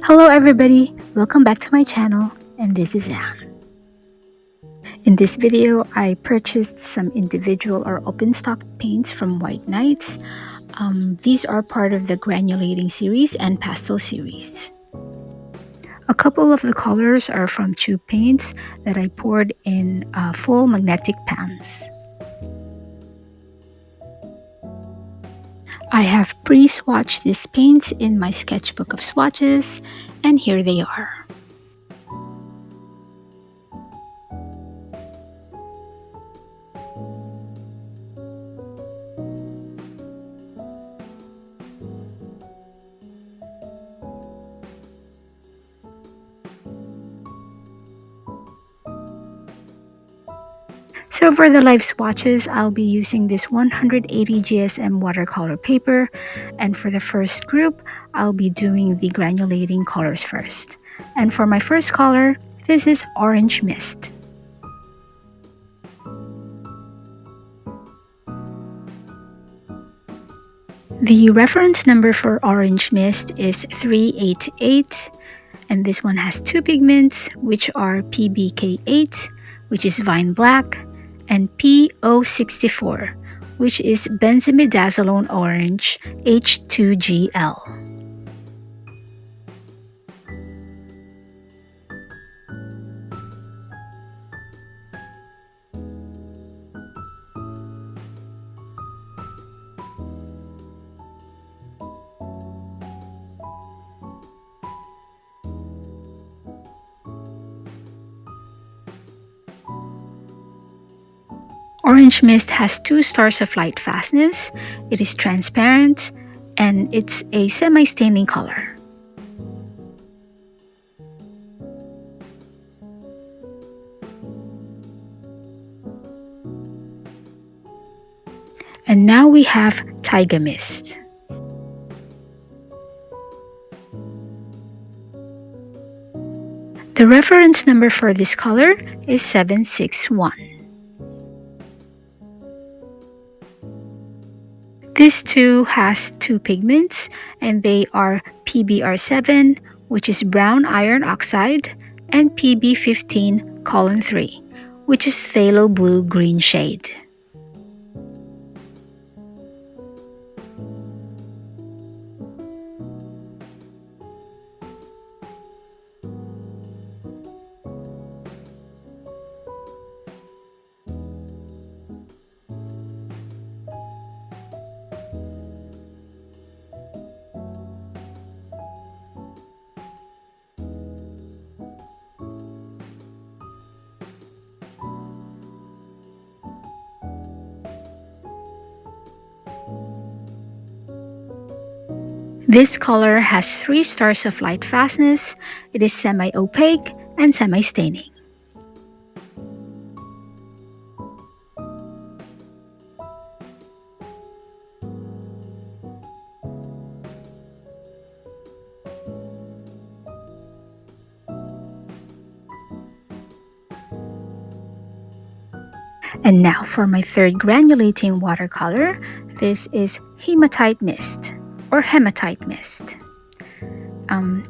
Hello everybody, welcome back to my channel, and this is Anne. In this video, I purchased some individual or open stock paints from White Nights. These are part of the Granulating series and Pastel series. A couple of the colors are from tube paints that I poured in full magnetic pans. I have pre-swatched these paints in my sketchbook of swatches, and here they are. So for the live swatches, I'll be using this 180 GSM watercolor paper, and for the first group, I'll be doing the granulating colors first. And for my first color, this is Orange Mist. The reference number for Orange Mist is 388, and this one has two pigments, which are PBK8, which is Vine Black, and PO64, which is Benzimidazolone Orange H2GL. Orange Mist has 2 stars of light fastness, it is transparent, and it's a semi-staining color. And now we have Taiga Mist. The reference number for this color is 761. This too has 2 pigments, and they are PBR7, which is brown iron oxide, and PB15:3, which is phthalo blue green shade. This color has 3 stars of light fastness, it is semi-opaque and semi-staining. And now for my third granulating watercolor, this is Hematite Mist or Hematite Mist.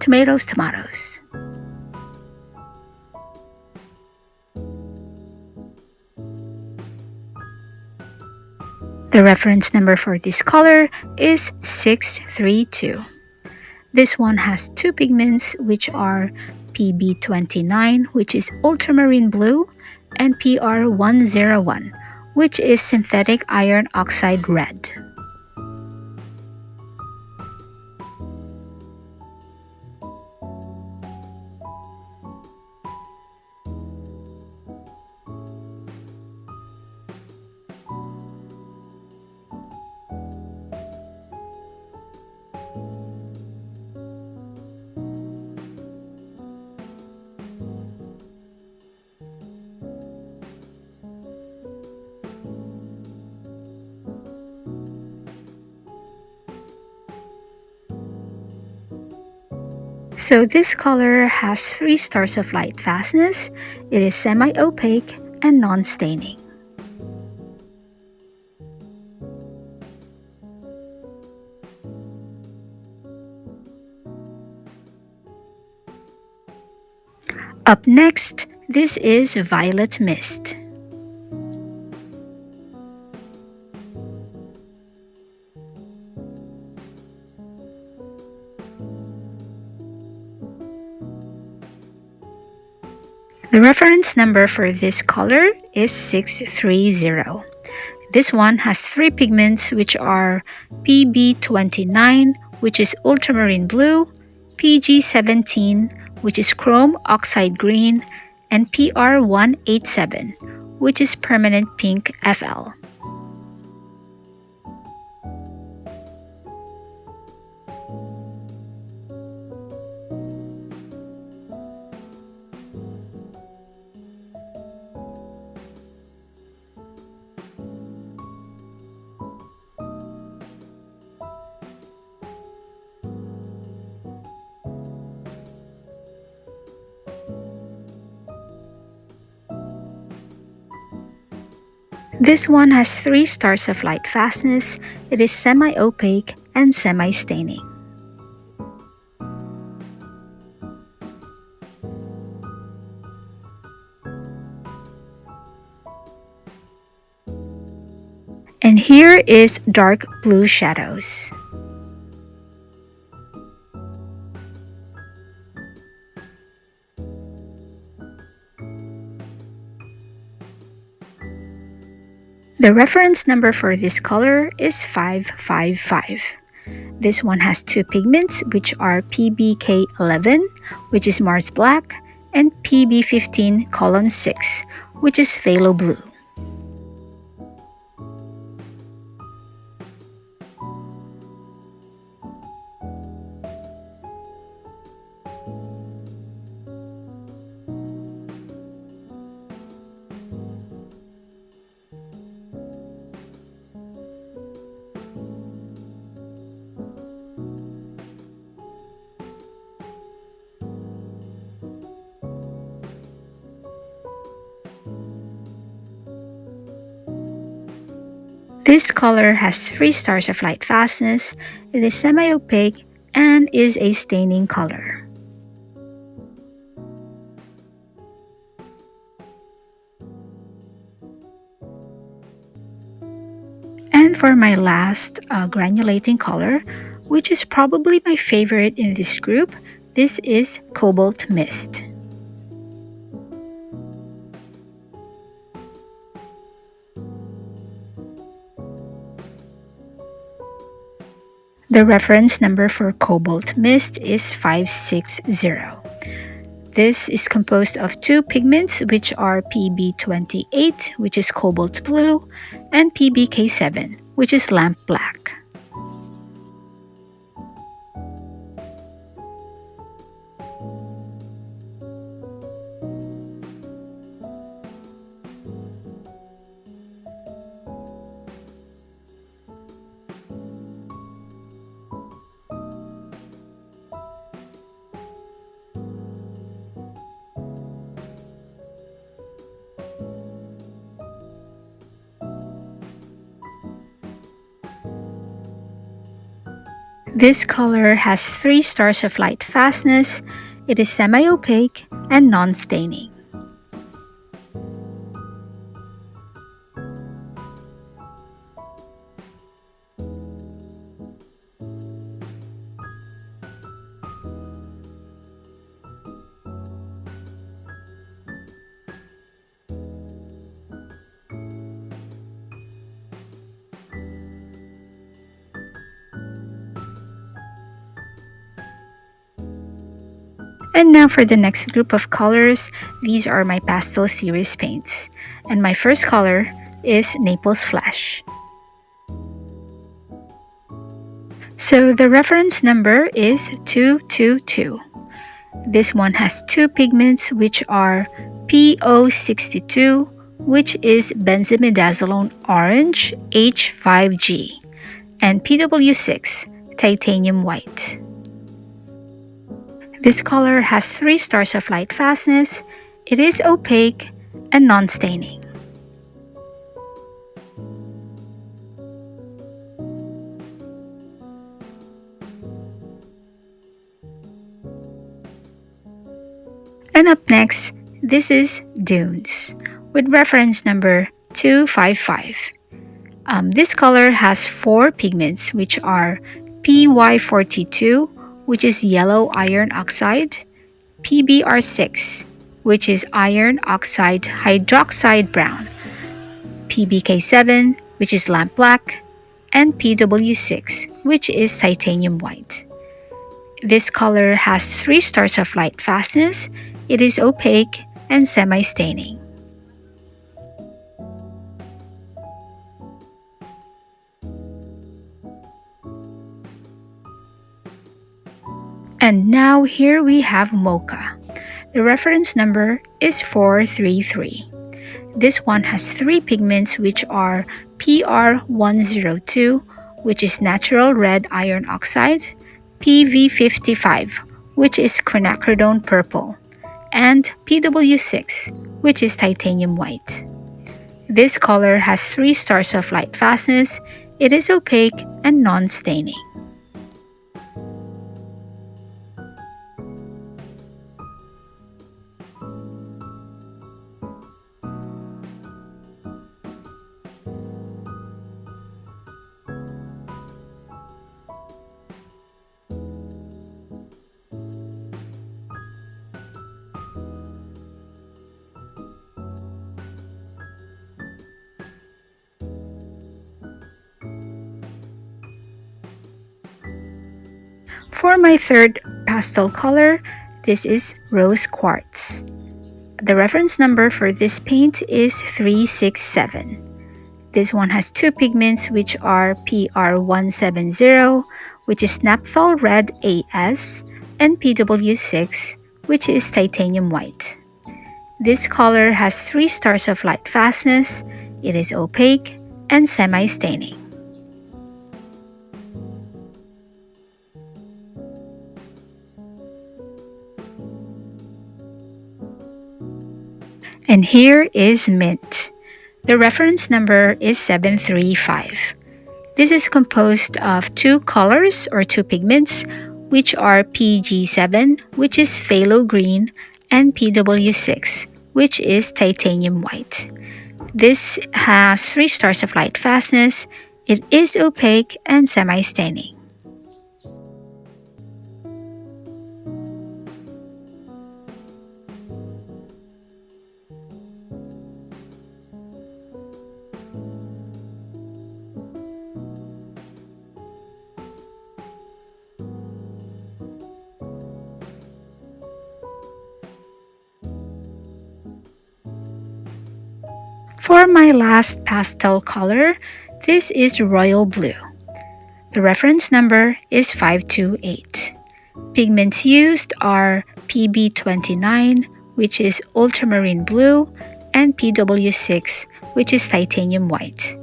Tomatoes. The reference number for this color is 632. This one has 2 pigments, which are PB29, which is ultramarine blue, and PR101, which is synthetic iron oxide red. So this color has 3 stars of light fastness, it is semi-opaque and non-staining. Up next, this is Violet Mist. The reference number for this color is 630. This one has three pigments which are PB29, which is ultramarine blue, PG17, which is chrome oxide green, and PR187, which is permanent pink FL. This one has 3 stars of light fastness. It is semi-opaque and semi-staining. And here is dark blue shadows. The reference number for this color is 555. This one has 2 pigments which are PBK11, which is Mars Black, and PB15:6, which is Phthalo Blue. This color has 3 stars of light fastness, it is semi-opaque, and is a staining color. And for my last granulating color, which is probably my favorite in this group, this is Cobalt Mist. The reference number for Cobalt Mist is 560. This is composed of 2 pigments which are PB28, which is cobalt blue, and PBK7, which is lamp black. This color has 3 stars of light fastness, it is semi-opaque and non-staining. And now for the next group of colors, these are my Pastel series paints. And my first color is Naples Flesh. So the reference number is 222. This one has 2 pigments which are PO62, which is benzimidazolone orange H5G, and PW6 titanium white. This color has 3 stars of light fastness, it is opaque and non-staining. And up next, this is Dunes with reference number 255. This color has 4 pigments, which are PY42, which is yellow iron oxide, PBR6, which is iron oxide hydroxide brown, PBK7, which is lamp black, and PW6, which is titanium white. This color has 3 stars of light fastness, it is opaque and semi-staining. And now here we have Mocha. The reference number is 433. This one has 3 pigments, which are PR102, which is natural red iron oxide, PV55, which is quinacridone purple, and PW6, which is titanium white. This color has 3 stars of light fastness, it is opaque and non-staining. For my third pastel color, this is Rose Quartz. The reference number for this paint is 367. This one has 2 pigments, which are PR170, which is Naphthol Red AS, and PW6, which is titanium white. This color has 3 stars of light fastness, it is opaque and semi-staining. And here is Mint. The reference number is 735. This is composed of 2 colors or 2 pigments, which are PG7, which is phthalo green, and PW6, which is titanium white. This has 3 stars of light fastness, it is opaque and semi-staining. For my last pastel color, this is Royal Blue. The reference number is 528. Pigments used are PB29, which is ultramarine blue, and PW6, which is titanium white.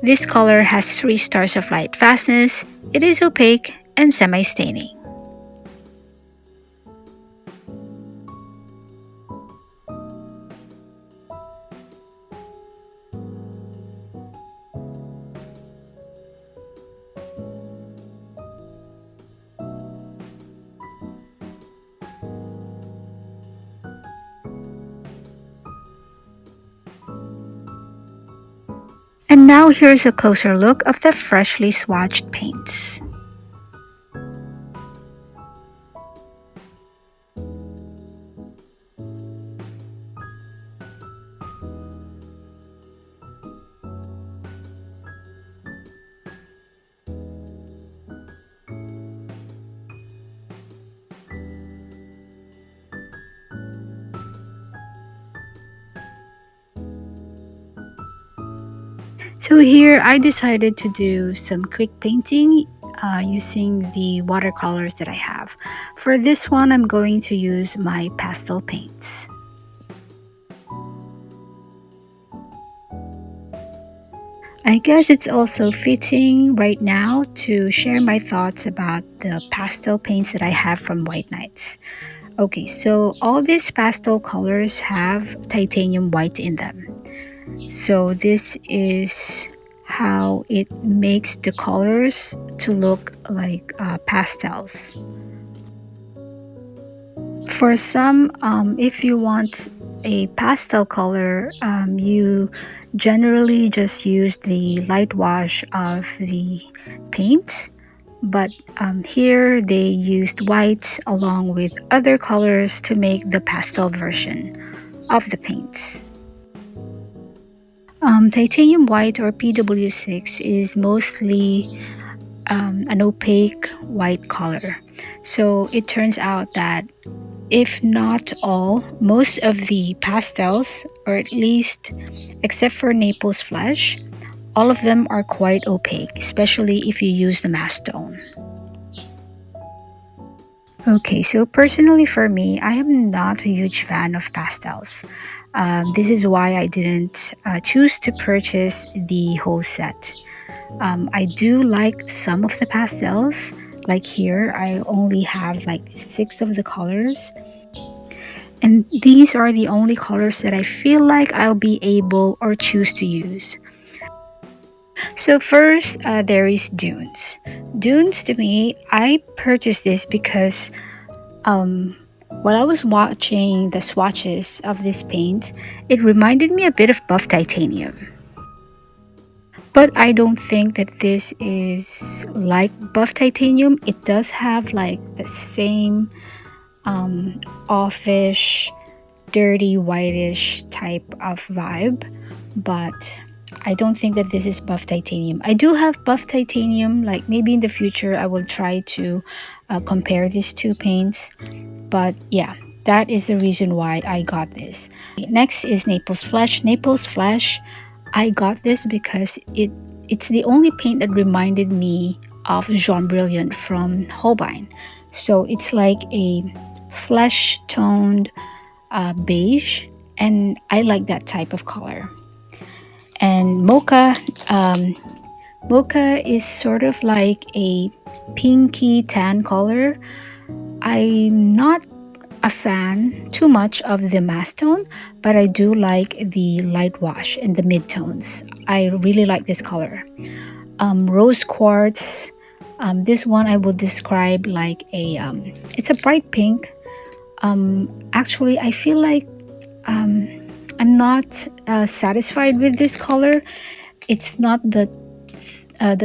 This color has 3 stars of light fastness, it is opaque and semi-staining. And now here's a closer look of the freshly swatched paints. So here I decided to do some quick painting using the watercolors that I have. For this one, I'm going to use my pastel paints. I guess it's also fitting right now to share my thoughts about the pastel paints that I have from White Nights. Okay, so all these pastel colors have titanium white in them. So this is how it makes the colors to look like pastels. For some, if you want a pastel color, you generally just use the light wash of the paint. But here they used white along with other colors to make the pastel version of the paints. Titanium white or PW6 is mostly an opaque white color. So it turns out that if not all, most of the pastels, or at least except for Naples Flesh, all of them are quite opaque, especially if you use the mass tone. Okay, so personally for me, I am not a huge fan of pastels. This is why I didn't choose to purchase the whole set. I do like some of the pastels. Like here, I only have like 6 of the colors. And these are the only colors that I feel like I'll be able or choose to use. So first, there is Dunes. Dunes, to me, I purchased this because while I was watching the swatches of this paint, it reminded me a bit of buff titanium. But I don't think that this is like buff titanium. It does have like the same offish, dirty, whitish type of vibe, but I don't think that this is buff titanium. I do have buff titanium, like maybe in the future I will try to compare these two paints, but yeah, that is the reason why I got this. Next is Naples Flesh. Naples Flesh, I got this because it's the only paint that reminded me of Jaune Brilliant from Holbein. So it's like a flesh toned beige, and I like that type of color. And Mocha, Mocha is sort of like a pinky tan color. I'm not a fan too much of the mass tone, but I do like the light wash and the mid-tones. I really like this color. Rose Quartz, this one I will describe like a, it's a bright pink. Actually, I feel like I'm not satisfied with this color. It's not the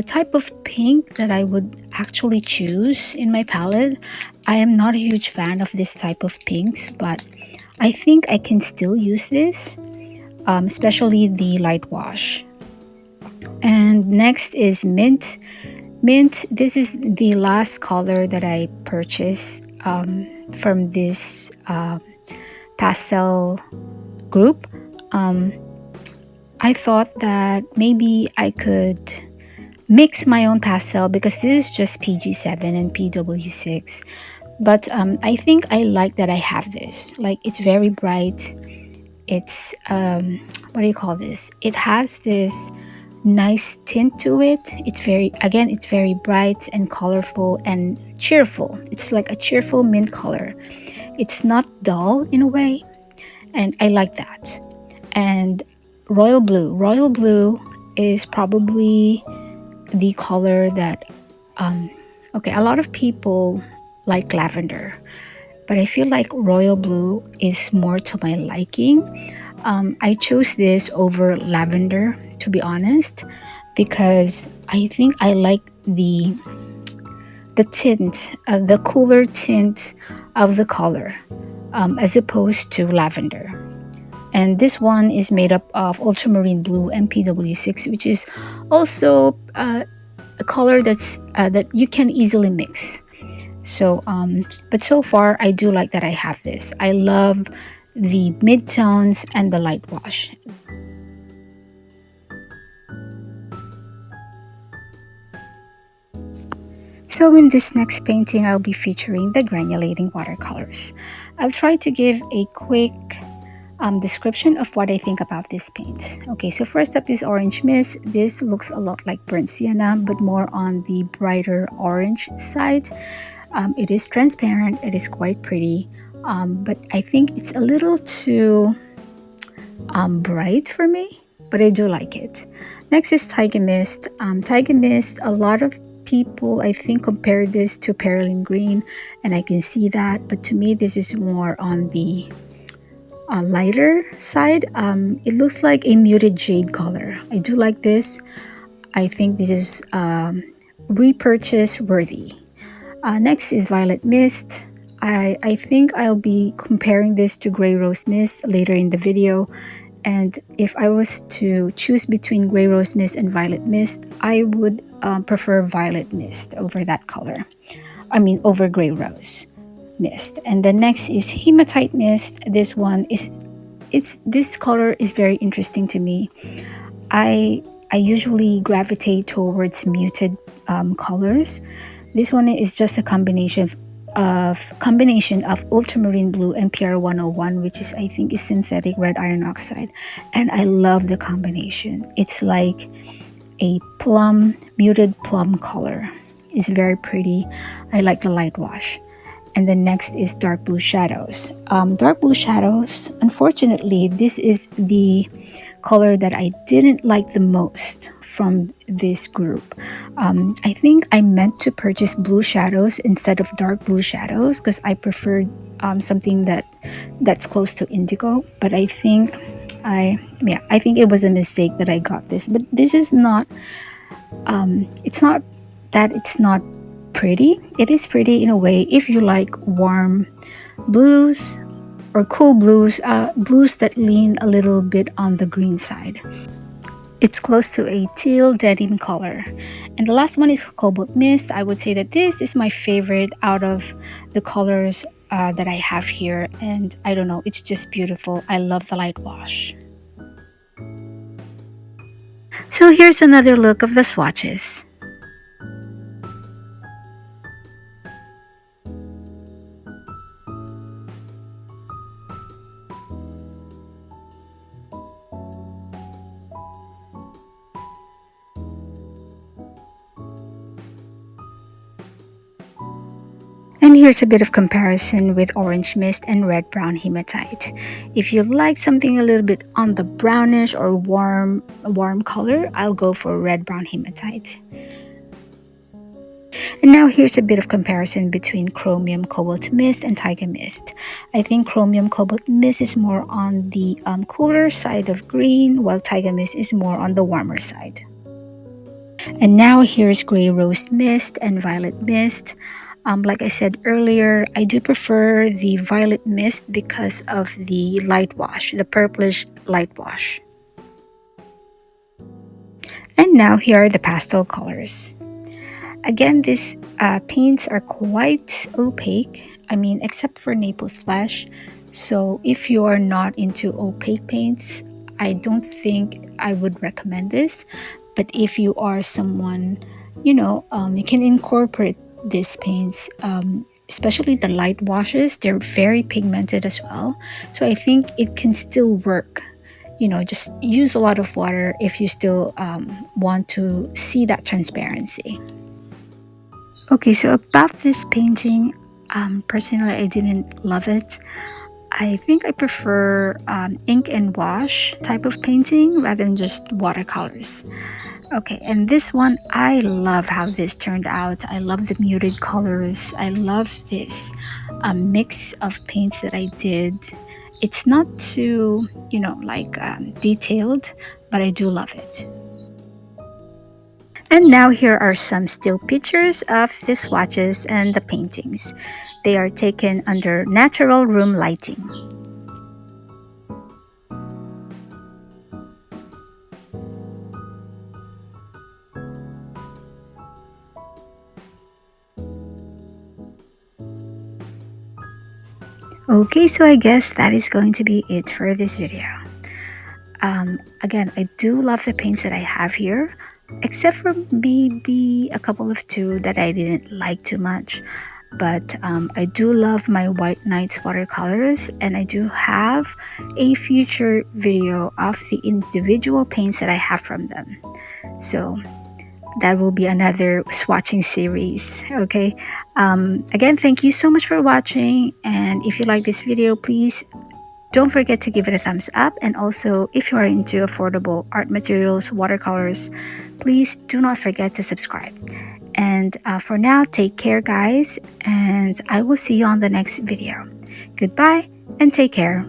type of pink that I would actually choose in my palette. I am not a huge fan of this type of pinks, but I think I can still use this, especially the light wash. And next is Mint. Mint, this is the last color that I purchased from this pastel group. I thought that maybe I could mix my own pastel because this is just PG7 and PW6. But I think I like that I have this. Like, it's very bright. It's, what do you call this? It has this nice tint to it. It's very bright and colorful and cheerful. It's like a cheerful mint color. It's not dull in a way, and I like that. And royal blue is probably the color that okay, a lot of people like lavender, but I feel like royal blue is more to my liking. I chose this over lavender, to be honest, because I think I like the tint, the cooler tint of the color, as opposed to lavender. And this one is made up of ultramarine blue and PW6, which is also a color that's that you can easily mix. So but so far I do like that I have this. I love the mid-tones and the light wash. So in this next painting, I'll be featuring the granulating watercolors. I'll try to give a quick description of what I think about this paint. Okay, so first up is Orange Mist. This looks a lot like burnt sienna, but more on the brighter orange side. It is transparent, it is quite pretty, but I think it's a little too bright for me, but I do like it. Next is Taiga Mist. Taiga Mist, a lot of people, I think, compare this to Perylene Green, and I can see that, but to me this is more on the lighter side. It looks like a muted jade color. I do like this. I think this is repurchase worthy. Next is Violet Mist. I think I'll be comparing this to Grey Rose Mist later in the video. And if I was to choose between Grey Rose Mist and Violet Mist, I would prefer Violet Mist over that color. I mean, over Grey Rose Mist. And the next is Hematite Mist. This one is, this color is very interesting to me. I usually gravitate towards muted colors. This one is just a combination of ultramarine blue and PR101, which is, I think, is synthetic red iron oxide, and I love the combination. It's like a plum, muted plum color. It's very pretty. I like the light wash. And the next is dark blue shadows. Dark blue shadows, unfortunately, this is the color that I didn't like the most from this group. I think I meant to purchase blue shadows instead of dark blue shadows because I preferred something that's close to indigo. But I think I think it was a mistake that I got this. But this is not. It's not that it's not pretty. It is pretty in a way if you like warm blues or cool blues, blues that lean a little bit on the green side. It's close to a teal denim color. And the last one is Cobalt Mist. I would say that this is my favorite out of the colors that I have here, and I don't know, it's just beautiful. I love the light wash. So here's another look of the swatches. And here's a bit of comparison with Orange Mist and Red Brown Hematite. If you like something a little bit on the brownish or warm color, I'll go for Red Brown Hematite. And now here's a bit of comparison between Chromium Cobalt Mist and Taiga Mist. I think Chromium Cobalt Mist is more on the cooler side of green, while Taiga Mist is more on the warmer side. And now here's Grey Rose Mist and Violet Mist. Like I said earlier, I do prefer the Violet Mist because of the light wash, the purplish light wash. And now here are the pastel colors. Again, these paints are quite opaque. I mean, except for Naples Flesh. So if you are not into opaque paints, I don't think I would recommend this. But if you are someone, you can incorporate these paints, especially the light washes. They're very pigmented as well, so I think it can still work. Just use a lot of water if you still want to see that transparency. Okay, so about this painting, personally I didn't love it. I think I prefer ink and wash type of painting rather than just watercolors. Okay, and this one, I love how this turned out. I love the muted colors. I love this mix of paints that I did. It's not too, detailed, but I do love it. And now here are some still pictures of the swatches and the paintings. They are taken under natural room lighting. Okay, so I guess that is going to be it for this video. Again, I do love the paints that I have here, except for maybe a couple of two that I didn't like too much. But I do love my White Nights Watercolors, and I do have a future video of the individual paints that I have from them. So that will be another swatching series. Okay, again, thank you so much for watching, and if you like this video, please don't forget to give it a thumbs up. And also, if you are into affordable art materials, watercolors, please do not forget to subscribe. And for now, take care, guys, and I will see you on the next video. Goodbye and take care.